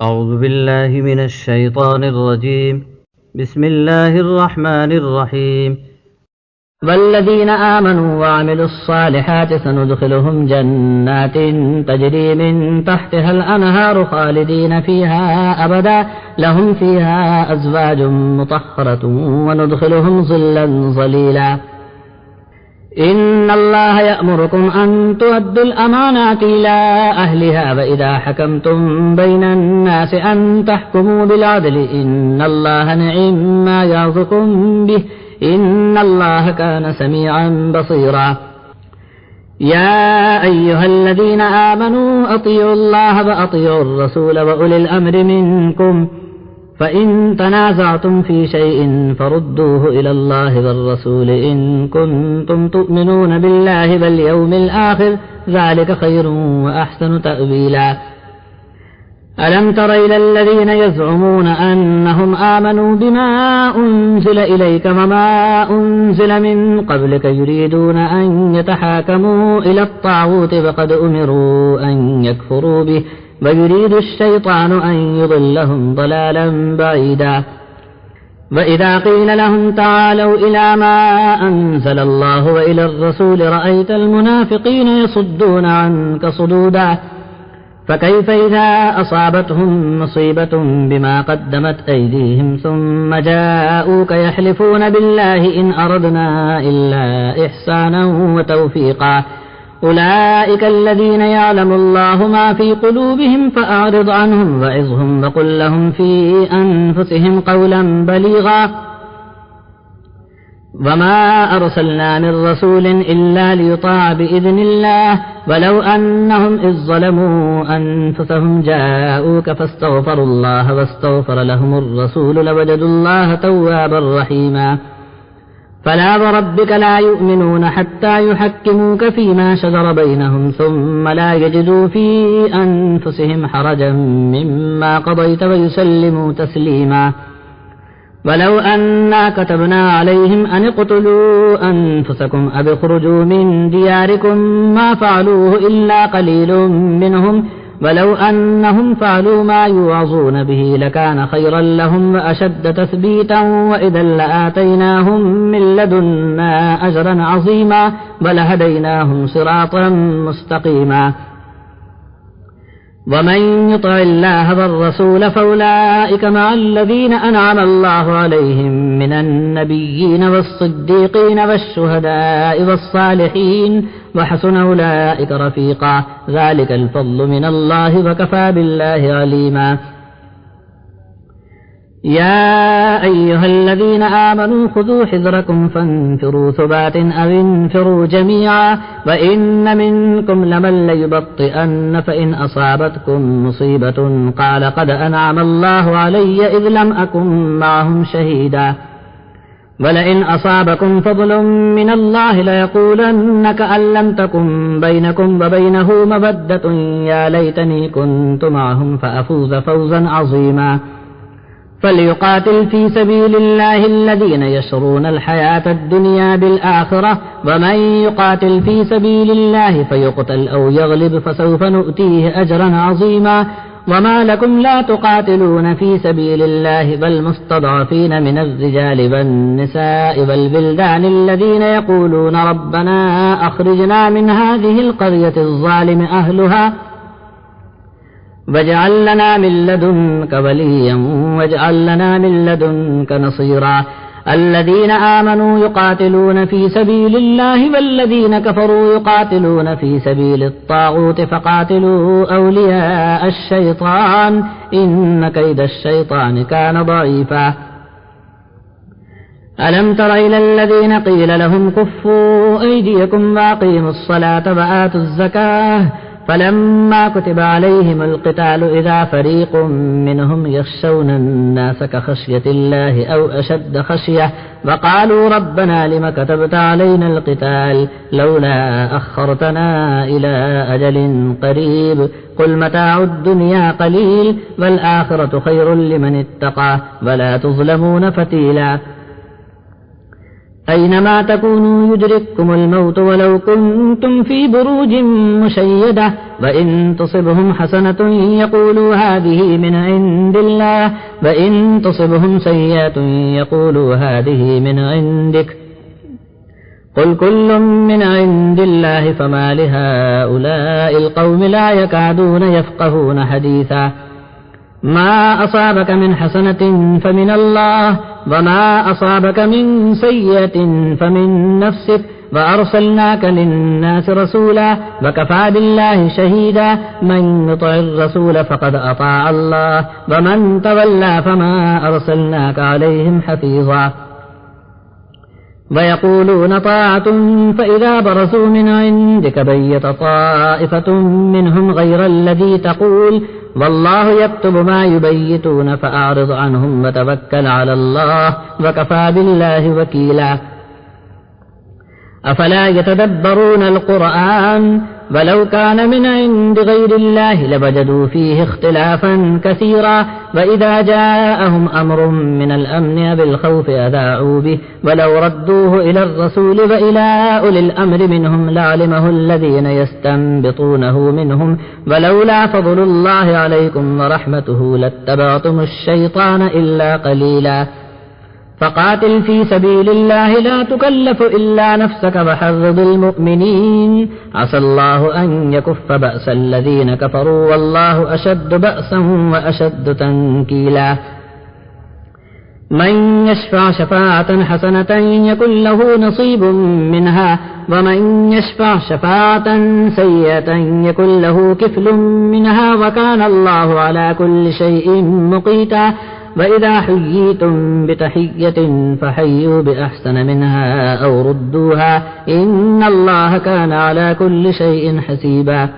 أعوذ بالله من الشيطان الرجيم. بسم الله الرحمن الرحيم. والذين آمنوا وعملوا الصالحات سندخلهم جنات تجري من تحتها الأنهار خالدين فيها أبدا لهم فيها أزواج مطهرة وندخلهم ظلا ظليلا. إن الله يأمركم أن تؤدوا الأمانات إلى أهلها وإذا حكمتم بين الناس أن تحكموا بالعدل إن الله نعم ما يعظكم به إن الله كان سميعا بصيرا. يا أيها الذين آمنوا أطيعوا الله وأطيعوا الرسول وأولي الأمر منكم فإن تنازعتم في شيء فردوه إلى الله والرسول إن كنتم تؤمنون بالله واليوم الآخر ذلك خير وأحسن تأويلا. ألم تر إلى الذين يزعمون أنهم آمنوا بما أنزل إليك وما أنزل من قبلك يريدون أن يتحاكموا إلى الطاغوت وقد أمروا أن يكفروا به ويريد الشيطان أن يضلهم ضلالا بعيدا. وإذا قيل لهم تعالوا إلى ما أنزل الله وإلى الرسول رأيت المنافقين يصدون عنك صدودا. فكيف إذا أصابتهم مصيبة بما قدمت أيديهم ثم جاءوك يحلفون بالله إن أردنا إلا إحسانا وتوفيقا أولئك الذين يعلم الله ما في قلوبهم فأعرض عنهم وعظهم وقل لهم في أنفسهم قولا بليغا. وما أرسلنا من رسول إلا ليطاع بإذن الله ولو أنهم إذ ظلموا أنفسهم جاءوك فاستغفروا الله واستغفر لهم الرسول لوجدوا الله توابا رحيما. فلا وربك لا يؤمنون حتى يحكموك فيما شجر بينهم ثم لا يجدوا في أنفسهم حرجا مما قضيت ويسلموا تسليما. ولو أنا كتبنا عليهم أن اقتلوا أنفسكم أو اخرجوا من دياركم ما فعلوه إلا قليل منهم ولو أنهم فعلوا ما يوعظون به لكان خيرا لهم وأشد تثبيتا وإذا لآتيناهم من لدنا أجرا عظيما ولهديناهم صراطا مستقيما. ومن يطع الله والرسول فأولئك مع الذين أنعم الله عليهم من النبيين والصديقين والشهداء والصالحين وحسن أولئك رفيقا ذلك الفضل من الله وكفى بالله عليما. يا أيها الذين آمنوا خذوا حذركم فانفروا ثبات أو انفروا جميعا وإن منكم لمن ليبطئن فإن أصابتكم مصيبة قال قد أنعم الله علي إذ لم أكن معهم شهيدا ولئن أصابكم فضل من الله ليقولن كأن لم تكن بينكم وبينه مودة يا ليتني كنت معهم فأفوز فوزا عظيما. فليقاتل في سبيل الله الذين يشرون الحياة الدنيا بالآخرة ومن يقاتل في سبيل الله فيقتل أو يغلب فسوف نؤتيه أجرا عظيما. وما لكم لا تقاتلون في سبيل الله والمستضعفين من الرجال والنساء والبلدان الذين يقولون ربنا أخرجنا من هذه القرية الظالم أهلها واجعل لنا من لدنك وليا واجعل لنا من لدنك نصيرا. الذين آمنوا يقاتلون في سبيل الله والذين كفروا يقاتلون في سبيل الطاغوت فقاتلوا أولياء الشيطان إن كيد الشيطان كان ضعيفا. ألم تر إلى الذين قيل لهم كفوا أيديكم وأقيموا الصلاة وآتوا الزكاة فلما كتب عليهم القتال إذا فريق منهم يخشون الناس كخشية الله أو أشد خشية وقالوا ربنا لم كتبت علينا القتال لولا أخرتنا إلى أجل قريب قل متاع الدنيا قليل والآخرة خير لمن اتقى ولا تظلمون فتيلا. أينما تكونوا يدرككم الموت ولو كنتم في بروج مشيدة وإن تصبهم حسنة يقولوا هذه من عند الله وإن تصبهم سيئة يقولوا هذه من عندك قل كل من عند الله فما لهؤلاء القوم لا يكادون يفقهون حديثا ما أصابك من حسنة فمن الله وما أصابك من سيئة فمن نفسك وأرسلناك للناس رسولا وكفى بالله شهيدا من يطع الرسول فقد أطاع الله ومن تولى فما أرسلناك عليهم حفيظا ويقولون طاعة فإذا برزوا من عندك بيت طائفة منهم غير الذي تقول والله يكتب ما يبيتون فأعرض عنهم وتوكل على الله وكفى بالله وكيلا أفلا يتدبرون القرآن ولو كان من عند غير الله لوجدوا فيه اختلافا كثيرا وإذا جاءهم أمر من الأمن بالخوف أذاعوا به ولو ردوه إلى الرسول وإلى أولي الأمر منهم لعلمه الذين يستنبطونه منهم ولولا فضل الله عليكم ورحمته لاتبعتم الشيطان إلا قليلا فقاتل في سبيل الله لا تكلف إلا نفسك وحرض المؤمنين عسى الله أن يكف بأس الذين كفروا والله أشد بأسا وأشد تنكيلا من يشفع شفاعة حسنة يكن له نصيب منها ومن يشفع شفاعة سيئة يكن له كفل منها وكان الله على كل شيء مقيتا وإذا حييتم بتحية فحيوا بأحسن منها أو ردوها إن الله كان على كل شيء حسيبا